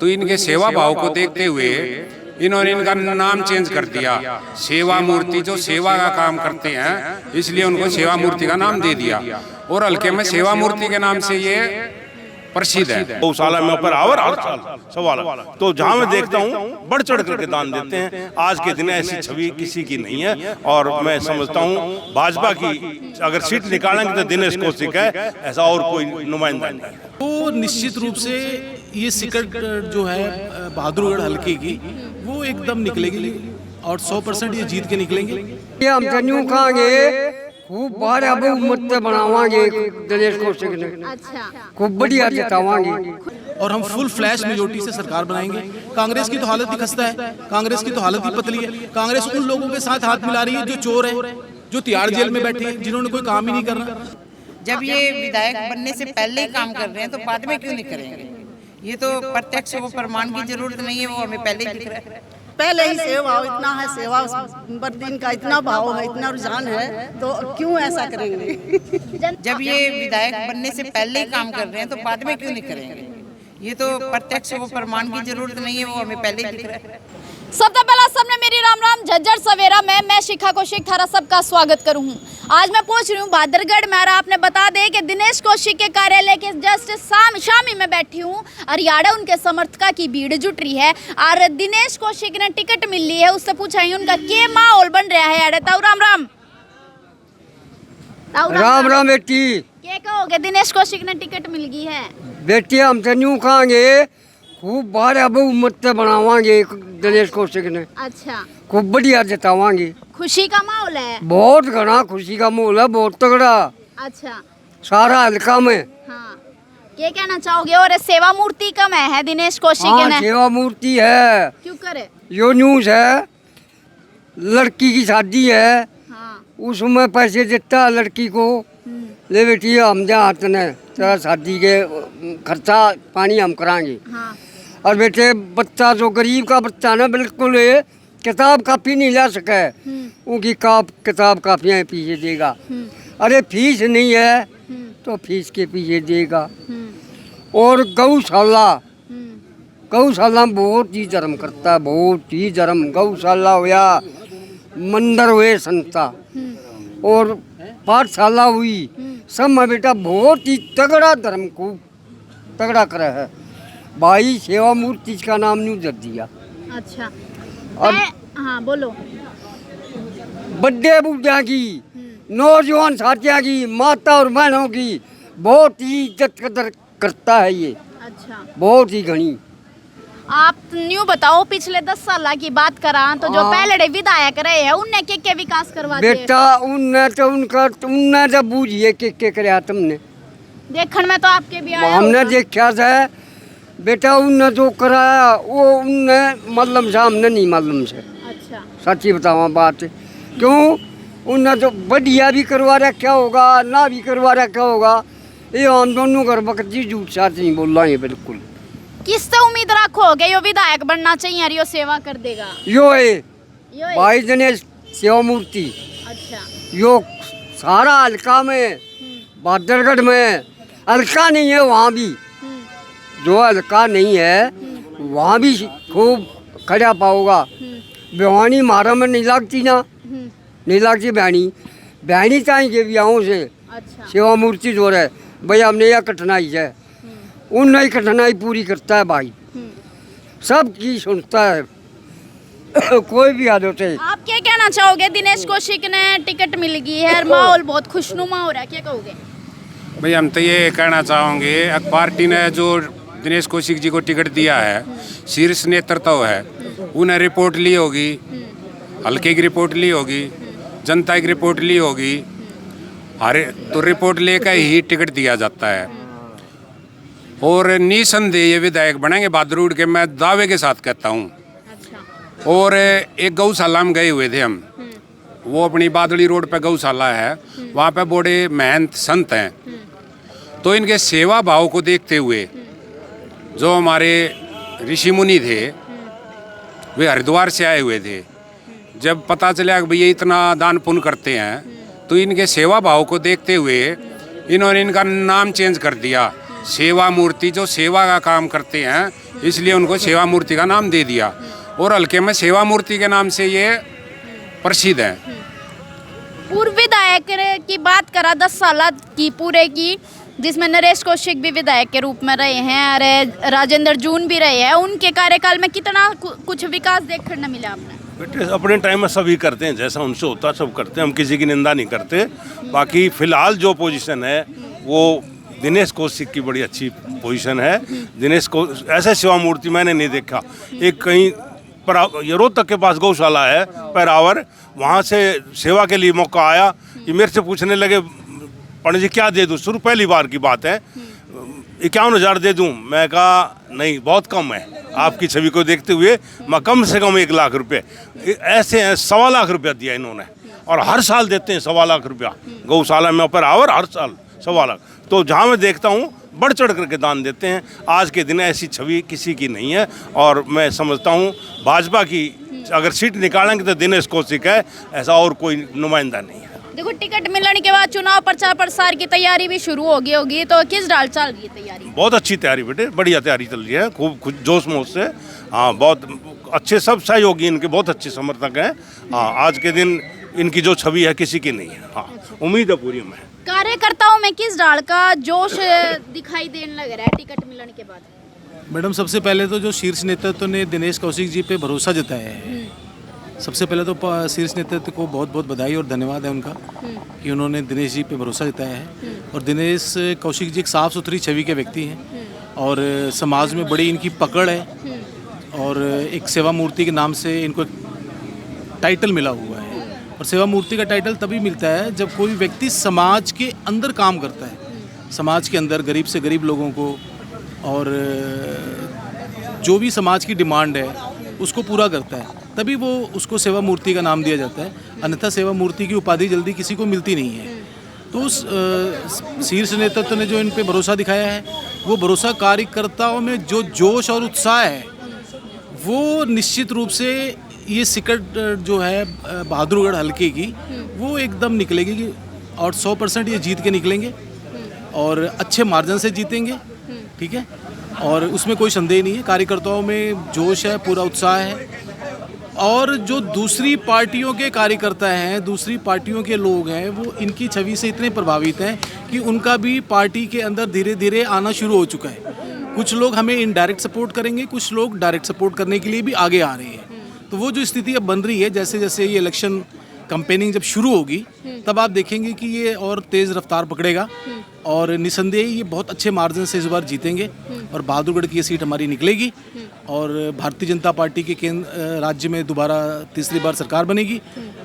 तो इनके सेवा भाव को देखते हुए इन्होंने इनका नाम चेंज कर दिया। सेवा मूर्ति, जो सेवा का काम करते हैं इसलिए उनको सेवा मूर्ति का नाम दे दिया और हल्के में सेवा मूर्ति के नाम से ये प्रसिद्ध है। गौशाला में ऊपर आवर हर साल सवाल, तो जहाँ मैं देखता हूँ बढ़ चढ़ करके दान देते हैं। आज के दिन ऐसी छवि किसी की नहीं है और मैं समझता हूँ भाजपा की अगर सीट निकालेंगे तो दिनेश कौशिक है, ऐसा और कोई नुमाइंदा नहीं है। तो निश्चित रूप से ये सिकट जो है बहादुरगढ़ हल्के की वो एकदम निकलेगी और 100% ये जीत के निकलेंगे। हम तन्यू खाएंगे खूब बार अब मत बनावांगे दिनेश कौशिक ने। अच्छा, खूब बढ़िया जितावांगे और हम फुल फ्लैश मेजोरिटी से सरकार बनाएंगे। कांग्रेस की तो हालत ही खस्ता है, कांग्रेस की तो हालत ही पतली है। कांग्रेस उन लोगों के साथ हाथ मिला रही है जो चोर है, जो तिहाड़ जेल में बैठे हैं, जिन्होंने कोई काम ही नहीं करना। जब ये विधायक बनने से पहले ही काम कर रहे हैं तो बाद में क्यों नहीं करेंगे? ये तो प्रत्यक्ष वो प्रमाण की जरूरत नहीं है, वो हमें पहले ही दिख रहा है। पहले ही सेवा भाव इतना है, सेवा पर दिन का इतना भाव है, इतना रुझान है, तो क्यों ऐसा करेंगे? जब ये विधायक बनने से पहले ही काम कर रहे हैं तो बाद में क्यों नहीं करेंगे? ये तो प्रत्यक्ष वो प्रमाण की जरूरत नहीं है, वो हमें पहले ही दिख रहा है। सबसे पहला सबने मेरी राम राम झज्जर सवेरा में मैं शिखा कौशिक थारा सबका स्वागत करूं हूं। आज मैं पहुंच रही हूं बहादुरगढ़ में और आपने बता दें कि दिनेश कौशिक के कार्यालय के जस्ट शामी में बैठी हूं और याड़ा उनके समर्थकों की भीड़ जुट रही है और दिनेश कौशिक ने टिकट मिल ली है। उससे पूछा ही उनका क्या माहौल बन रहा है। याड़ा ताऊ राम राम। राम राम बेटी। क्या कहोगे, दिनेश कौशिक ने टिकट मिल गई है? बेटी हम तन्यू खाएंगे खूब बार अब मत बनावांगे दिनेश कौशिक ने। अच्छा, खूब बढ़िया जितावांगे। खुशी का माहौल है? बहुत घना खुशी का माहौल है, बहुत तगड़ा। अच्छा, सारा हल्का में। हाँ, क्या कहना चाहोगे? और सेवा मूर्ति कम है दिनेश कौशिक हाँ, ने? सेवा मूर्ति है। क्यों करे? यो न्यूज है, लड़की की शादी है, हाँ, उसमें पैसे देता है लड़की को, ले बेटी हम जा हाथ ने तेरा शादी के खर्चा पानी हम कराएंगे। हाँ, और बेटे बच्चा जो गरीब का बच्चा ना बिल्कुल किताब कापी नहीं ला सके, उनकी किताब कापियाँ पीछे देगा। अरे फीस नहीं है तो फीस के पीछे देगा। और गौशाला में बहुत ही धर्म करता है, बहुत ही धर्म। गौशाला हुआ, मंदिर हुए संस्था और पाठशाला हुई, सब में बेटा बहुत ही तगड़ा धर्म को तगड़ा करे है भाई। सेवा मूर्ति का नाम नहीं जब दिया। अच्छा, और हाँ बोलो। बड्डे बुढ़िया की, नौजवान साथियों की, माता और बहनों की बहुत ही इज्जत कदर करता है ये। अच्छा, बहुत ही घनी। आप न्यू बताओ, पिछले 10 साल की बात करा तो जो पहले विधायक रहे हैं उनने क्या विकास करवा दिया? बेटा उनने जब बूझिए के कराया तुमने देखने में तो आपके भी आया हमने देखा था बेटा, उनने जो कराया वो उनने मालूम से, हमने नहीं मालूम से। अच्छा, सच्ची बतावा बात, क्यों उनने जो बढ़िया भी करवा रखा होगा ना भी करवा रखा होगा, ये हम दोनों घर वक्त जी झूठ साथ नहीं बोल रहे हैं बिल्कुल। किससे उम्मीद रखोगे यो विधायक बनना चाहिए और यो सेवा कर देगा? यो है भाई दिनेश सेवा मूर्ति। अच्छा, यो सारा हल्का में, बहादुरगढ़ में हल्का नहीं है, वहाँ भी जो हल्का नहीं है वहाँ भी खूब खड़ा पाओगा। भिवानी मारा में नहीं लगती ना, नहीं लगती बहनी चाहिए ब्याहों से। अच्छा, सेवा मूर्ति जो है भाई, हमने यह कठिनाई है, उन नई कठिनाई पूरी करता है भाई, सब की सुनता है कोई भी आदत है। आप क्या कहना चाहोगे? दिनेश कौशिक ने टिकट मिल गई है और माहौल बहुत खुशनुमा हो रहा है, क्या कहोगे? भाई हम तो ये कहना चाहेंगे, पार्टी ने जो दिनेश कौशिक जी को टिकट दिया है, शीर्ष नेतृत्व है, उन्हें रिपोर्ट ली होगी, हल्के की रिपोर्ट ली होगी, जनता की रिपोर्ट ली होगी, अरे तो रिपोर्ट लेकर ही टिकट दिया जाता है। और निसंदेह ये विधायक बनेंगे बहादुरगढ़ के, मैं दावे के साथ कहता हूँ। अच्छा, और एक गौशाला में गए हुए थे हम, वो अपनी बादली रोड पे गौशाला है, वहाँ पे बड़े महंत संत हैं, तो इनके सेवा भाव को देखते हुए जो हमारे ऋषि मुनि थे वे हरिद्वार से आए हुए थे, जब पता चला कि भैया इतना दान पुण्य करते हैं तो इनके सेवा भाव को देखते हुए इन्होंने इनका नाम चेंज कर दिया। सेवा मूर्ति जो सेवा का काम करते हैं, इसलिए उनको सेवा मूर्ति का नाम दे दिया और हल्के में सेवा मूर्ति के नाम से ये प्रसिद्ध है। पूर्व विधायक की बात करा 10 साल की पूरे की, जिसमें नरेश कौशिक भी विधायक के रूप में रहे हैं और राजेंद्र जून भी रहे हैं, उनके कार्यकाल में कितना कुछ विकास देखने मिला आपने? बेटे अपने टाइम में सभी करते हैं, जैसा उनसे होता है सब करते हैं, हम किसी की निंदा नहीं करते। बाकी फिलहाल जो पोजीशन है वो दिनेश कौशिक की बड़ी अच्छी पोजीशन है। दिनेश को ऐसे सेवा मूर्ति मैंने नहीं देखा। एक कहीं ये रोहतक के पास गौशाला है पैरावर, वहाँ से सेवा के लिए मौका आया कि मेरे से पूछने लगे पंडित जी क्या दे दूँ, शुरू पहली बार की बात है, 51,000 दे दूँ। मैं कहा नहीं बहुत कम है, आपकी छवि को देखते हुए मैं कम से कम 1 लाख रुपए, ऐसे हैं 1.25 लाख रुपया दिया इन्होंने और हर साल देते हैं 1.25 लाख रुपया गौशाला में पैरावर, हर साल 1.25 लाख। तो जहाँ मैं देखता हूँ बढ़ चढ़ करके दान देते हैं। आज के दिन ऐसी छवि किसी की नहीं है और मैं समझता हूँ भाजपा की अगर सीट निकालेंगे तो दिनेश कौशिक है, ऐसा और कोई नुमाइंदा नहीं है। देखो टिकट मिलने के बाद चुनाव प्रचार प्रसार की तैयारी भी शुरू हो गई होगी, तो किस डाल चल रही है तैयारी? बहुत अच्छी तैयारी बेटे, बढ़िया तैयारी चल रही है, खूब जोश मोश से। हाँ बहुत अच्छे सब सहयोगी इनके, बहुत अच्छे समर्थक हैं। हाँ आज के दिन इनकी जो छवि है किसी की नहीं है। हाँ उम्मीद है पूरी हमें। कार्यकर्ताओं में किस डाल का जोश दिखाई देने लग रहा है टिकट मिलने के बाद? मैडम सबसे पहले तो जो शीर्ष नेतृत्व ने दिनेश कौशिक जी पे भरोसा जताया है, सबसे पहले तो शीर्ष नेतृत्व को बहुत बहुत बधाई और धन्यवाद है उनका कि उन्होंने दिनेश जी पे भरोसा जताया है। और दिनेश कौशिक जी एक साफ़ सुथरी छवि के व्यक्ति हैं और समाज में बड़ी इनकी पकड़ है और एक सेवा मूर्ति के नाम से इनको एक टाइटल मिला हुआ है। और सेवा मूर्ति का टाइटल तभी मिलता है जब कोई व्यक्ति समाज के अंदर काम करता है, समाज के अंदर गरीब से गरीब लोगों को और जो भी समाज की डिमांड है उसको पूरा करता है, तभी वो उसको सेवा मूर्ति का नाम दिया जाता है। अन्यथा सेवा मूर्ति की उपाधि जल्दी किसी को मिलती नहीं है। तो उस शीर्ष नेतृत्व ने जो इन पे भरोसा दिखाया है, वो भरोसा कार्यकर्ताओं में जो जोश और उत्साह है वो निश्चित रूप से ये सिकट जो है बहादुरगढ़ हल्के की वो एकदम निकलेगी कि और 100% ये जीत के निकलेंगे और अच्छे मार्जिन से जीतेंगे, ठीक है। और उसमें कोई संदेह नहीं है, कार्यकर्ताओं में जोश है, पूरा उत्साह है। और जो दूसरी पार्टियों के कार्यकर्ता हैं, दूसरी पार्टियों के लोग हैं, वो इनकी छवि से इतने प्रभावित हैं कि उनका भी पार्टी के अंदर धीरे धीरे आना शुरू हो चुका है। कुछ लोग हमें इनडायरेक्ट सपोर्ट करेंगे, कुछ लोग डायरेक्ट सपोर्ट करने के लिए भी आगे आ रहे हैं। तो वो जो स्थिति अब बन रही है, जैसे जैसे ये इलेक्शन कैंपेनिंग जब शुरू होगी तब आप देखेंगे कि ये और तेज़ रफ्तार पकड़ेगा और निसंदेह ये बहुत अच्छे मार्जिन से इस बार जीतेंगे और बहादुरगढ़ की ये सीट हमारी निकलेगी और भारतीय जनता पार्टी के केंद्र राज्य में दोबारा तीसरी बार सरकार बनेगी।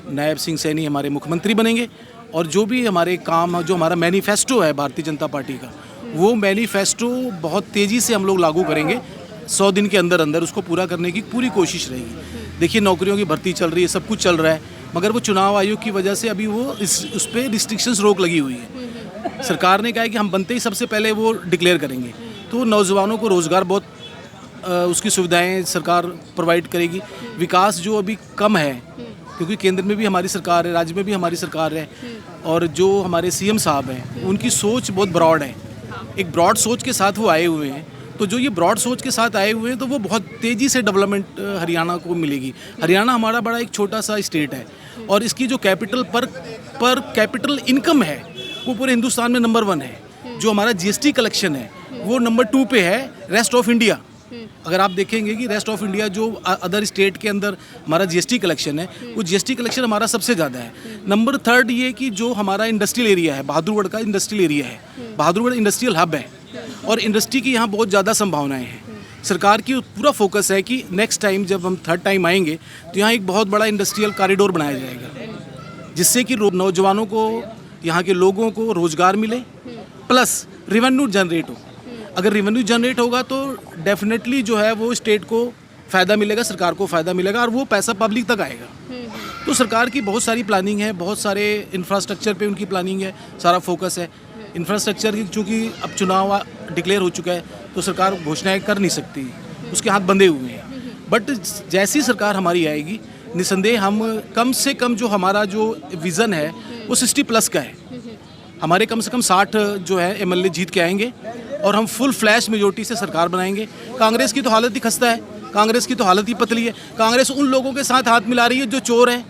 नायब सिंह सैनी हमारे मुख्यमंत्री बनेंगे और जो भी हमारे काम, जो हमारा मैनिफेस्टो है भारतीय जनता पार्टी का, वो मैनिफेस्टो बहुत तेज़ी से हम लोग लागू करेंगे। 100 दिन के अंदर अंदर उसको पूरा करने की पूरी कोशिश रहेगी। देखिए नौकरियों की भर्ती चल रही है, सब कुछ चल रहा है, मगर वो चुनाव आयोग की वजह से अभी वो उस पर रिस्ट्रिक्शंस रोक लगी हुई है। सरकार ने कहा है कि हम बनते ही सबसे पहले वो डिक्लेयर करेंगे, तो नौजवानों को रोज़गार बहुत उसकी सुविधाएं सरकार प्रोवाइड करेगी। विकास जो अभी कम है क्योंकि केंद्र में भी हमारी सरकार है, राज्य में भी हमारी सरकार है और जो हमारे सीएम साहब हैं उनकी सोच बहुत ब्रॉड है, एक ब्रॉड सोच के साथ वो आए हुए हैं। तो जो ये ब्रॉड सोच के साथ आए हुए हैं तो वो बहुत तेज़ी से डेवलपमेंट हरियाणा को मिलेगी। हरियाणा हमारा बड़ा एक छोटा सा स्टेट है और इसकी जो कैपिटल पर कैपिटल इनकम है वो पूरे हिंदुस्तान में नंबर 1 है। जो हमारा जीएसटी कलेक्शन है वो नंबर 2 पे है रेस्ट ऑफ इंडिया। अगर आप देखेंगे कि रेस्ट ऑफ इंडिया जो अदर स्टेट के अंदर हमारा जीएसटी कलेक्शन है, वो जीएसटी कलेक्शन हमारा सबसे ज़्यादा है। नंबर 3 ये कि जो हमारा इंडस्ट्रियल एरिया है, बहादुरगढ़ का इंडस्ट्रियल एरिया है, बहादुरगढ़ इंडस्ट्रियल हब है और इंडस्ट्री की यहाँ बहुत ज़्यादा संभावनाएं हैं। सरकार की पूरा फोकस है कि नेक्स्ट टाइम जब हम 3rd टाइम आएंगे तो यहाँ एक बहुत बड़ा इंडस्ट्रियल कॉरिडोर बनाया जाएगा जिससे कि नौजवानों को, यहाँ के लोगों को रोज़गार मिले प्लस रेवेन्यू जनरेट हो। अगर रेवेन्यू जनरेट होगा तो डेफिनेटली जो है वो स्टेट को फ़ायदा मिलेगा, सरकार को फ़ायदा मिलेगा और वो पैसा पब्लिक तक आएगा। तो सरकार की बहुत सारी प्लानिंग है, बहुत सारे इंफ्रास्ट्रक्चर पे उनकी प्लानिंग है, सारा फोकस है इंफ्रास्ट्रक्चर की। चूँकि अब चुनाव डिक्लेयर हो चुका है तो सरकार घोषणाएं कर नहीं सकती, उसके हाथ बंधे हुए हैं। बट जैसी सरकार हमारी आएगी निसंदेह हम कम से कम जो हमारा जो विज़न है वो 60+ का है। हमारे कम से कम 60 जो है MLA जीत के आएंगे और हम फुल फ्लैश मेजोरिटी से सरकार बनाएंगे। कांग्रेस की तो हालत ही खस्ता है, कांग्रेस की तो हालत ही पतली है। कांग्रेस उन लोगों के साथ हाथ मिला रही है जो चोर हैं,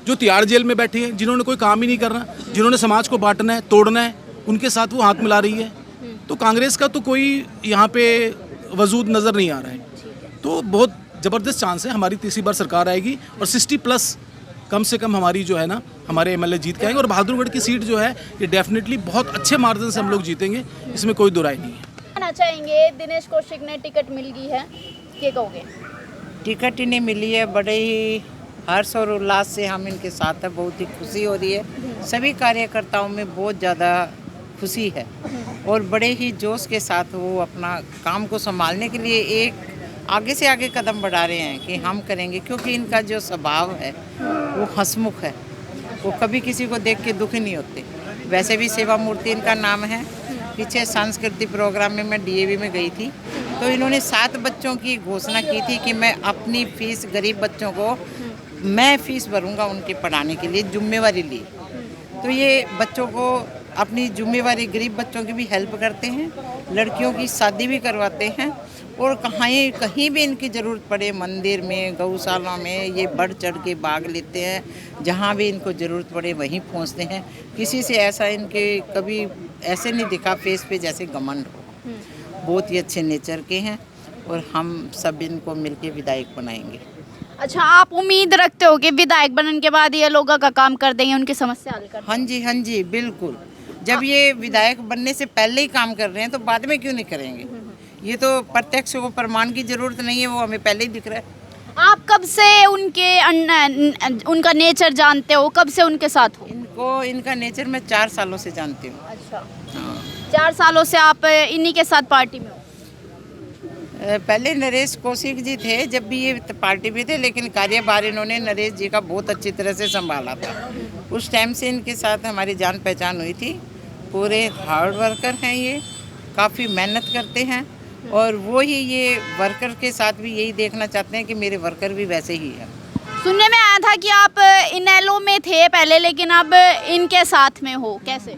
जो तिहाड़ जेल में बैठे हैं, जिन्होंने कोई काम ही नहीं करना, जिन्होंने समाज को बांटना है, तोड़ना है, उनके साथ वो हाथ मिला रही है। तो कांग्रेस का तो कोई यहाँ पे वजूद नज़र नहीं आ रहा है। तो बहुत ज़बरदस्त चांस है, हमारी तीसरी बार सरकार आएगी और 60+ कम से कम हमारी जो है ना, हमारे एमएलए जीत के आएंगे। और बहादुरगढ़ की सीट जो है ये डेफिनेटली बहुत अच्छे मार्जिन से हम लोग जीतेंगे, इसमें कोई दो राय नहीं है। कहना चाहेंगे दिनेश कौशिक ने टिकट मिल गई है, क्या कहोगे? टिकट ही नहीं मिली है, बड़े ही हर्ष और उल्लास से हम इनके साथ हैं, बहुत ही खुशी हो रही है। सभी कार्यकर्ताओं में बहुत ज़्यादा खुशी है और बड़े ही जोश के साथ वो अपना काम को संभालने के लिए एक आगे से आगे कदम बढ़ा रहे हैं कि हम करेंगे, क्योंकि इनका जो स्वभाव है वो हंसमुख है, वो कभी किसी को देख के दुखी नहीं होते। वैसे भी सेवा मूर्ति इनका नाम है। पीछे सांस्कृतिक प्रोग्राम में मैं डीएवी में गई थी तो इन्होंने 7 बच्चों की घोषणा की थी कि मैं अपनी फीस गरीब बच्चों को मैं फीस भरूंगा उनके पढ़ाने के लिए, जिम्मेवारी ली। तो ये बच्चों को अपनी जिम्मेवारी, गरीब बच्चों की भी हेल्प करते हैं, लड़कियों की शादी भी करवाते हैं और कहीं भी इनकी ज़रूरत पड़े, मंदिर में, गौशाला में, ये बढ़ चढ़ के भाग लेते हैं। जहाँ भी इनको ज़रूरत पड़े वहीं पहुँचते हैं। किसी से ऐसा इनके कभी ऐसे नहीं दिखा फेस पे जैसे घमंड हो। बहुत ही अच्छे नेचर के हैं और हम सब इनको मिलके विधायक बनाएंगे। अच्छा, आप उम्मीद रखते हो कि विधायक बनने के बाद ये लोगों का काम कर देंगे, उनकी समस्या हल कर देंगे? हाँ जी बिल्कुल। जब ये विधायक बनने से पहले ही काम कर रहे हैं तो बाद में क्यों नहीं करेंगे? ये तो प्रत्यक्ष को प्रमाण की जरूरत नहीं है, वो हमें पहले ही दिख रहा है। आप कब से उनका नेचर जानते हो, कब से उनके साथ हो? इनका नेचर मैं 4 सालों से जानती हूँ। अच्छा, 4 सालों से आप इन्हीं के साथ पार्टी में हो? पहले नरेश कौशिक जी थे जब भी ये पार्टी में थे, लेकिन कार्यभार इन्होंने नरेश जी का बहुत अच्छी तरह से संभाला था। उस टाइम से इनके साथ हमारी जान पहचान हुई थी। पूरे हार्ड वर्कर हैं, ये काफ़ी मेहनत करते हैं और वो ही ये वर्कर के साथ भी यही देखना चाहते हैं कि मेरे वर्कर भी वैसे ही हैं। सुनने में आया था कि आप इनेलो में थे पहले, लेकिन अब इनके साथ में हो, कैसे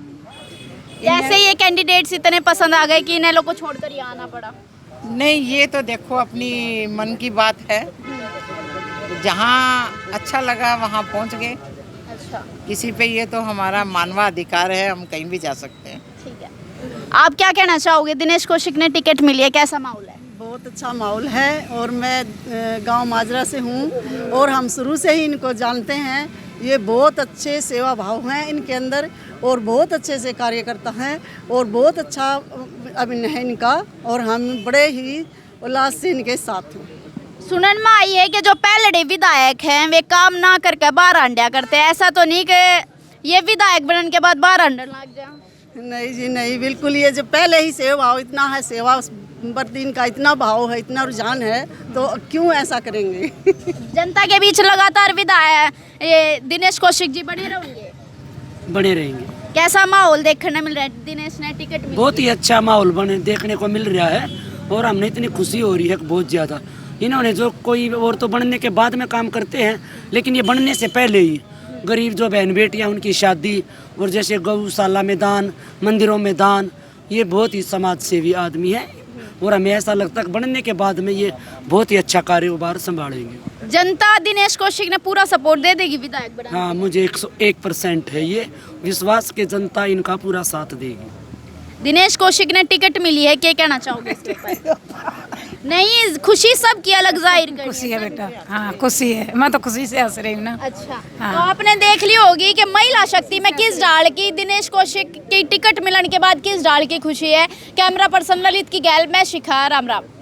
ये कैंडिडेट्स इतने पसंद आ गए कि इनेलो को छोड़कर यहाँ आना पड़ा? नहीं, ये तो देखो अपनी मन की बात है। जहाँ अच्छा लगा वहाँ पहुँच गए। अच्छा, किसी पे ये तो हमारा मानवाधिकार है, हम कहीं भी जा सकते हैं। ठीक है। आप क्या कहना चाहोगे? दिनेश कौशिक ने टिकट मिली है, कैसा माहौल है? बहुत अच्छा माहौल है और मैं गांव माजरा से हूं और हम शुरू से ही इनको जानते हैं। ये बहुत अच्छे सेवा भाव हैं इनके अंदर और बहुत अच्छे से कार्यकर्ता हैं और बहुत अच्छा अभिनय है इनका और हम बड़े ही उल्लास से इनके साथ हैं। सुनन में आई है कि जो पहले विधायक हैं वे काम ना करके बाहर अंडा करते हैं, ऐसा तो नहीं कि ये विधायक बनने के बाद बाहर अंडा लग जाए? नहीं जी नहीं, बिल्कुल। ये जो पहले ही सेवा भाव इतना है, सेवा प्रति इनका इतना भाव है, इतना रुझान है, तो क्यों ऐसा करेंगे? जनता के बीच लगातार विधायक ये दिनेश कौशिक जी बने रहेंगे? बने रहेंगे। कैसा माहौल देखने मिल रहा है? दिनेश ने टिकट मिली, बहुत ही अच्छा माहौल बने देखने को मिल रहा है और हमने इतनी खुशी हो रही है बहुत ज़्यादा। इन्होंने जो कोई और तो बनने के बाद में काम करते हैं, लेकिन ये बनने से पहले ही गरीब जो बहन बेटियाँ उनकी शादी और जैसे गौशाला में दान, मंदिरों में दान, ये बहुत ही समाज सेवी आदमी है और हमें ऐसा लगता है कि बनने के बाद में ये बहुत ही अच्छा कारोबार संभालेंगे। जनता दिनेश कौशिक ने पूरा सपोर्ट दे देगी विधायक बनाने? हाँ, मुझे 101% है ये विश्वास कि जनता इनका पूरा साथ देगी। दिनेश कौशिक ने टिकट मिली है, क्या कहना चाहोगे इसके ऊपर? नहीं, खुशी सब की अलग जाहिर कर। खुशी है बेटा, हाँ खुशी है, मैं तो खुशी से हंस रही हूँ ना। अच्छा, हाँ। तो आपने देख ली होगी कि महिला शक्ति में किस डाल की दिनेश कौशिक की टिकट मिलने के बाद किस डाल की खुशी है। कैमरा पर्सन ललित की गैल, मैं शिखा, राम राम।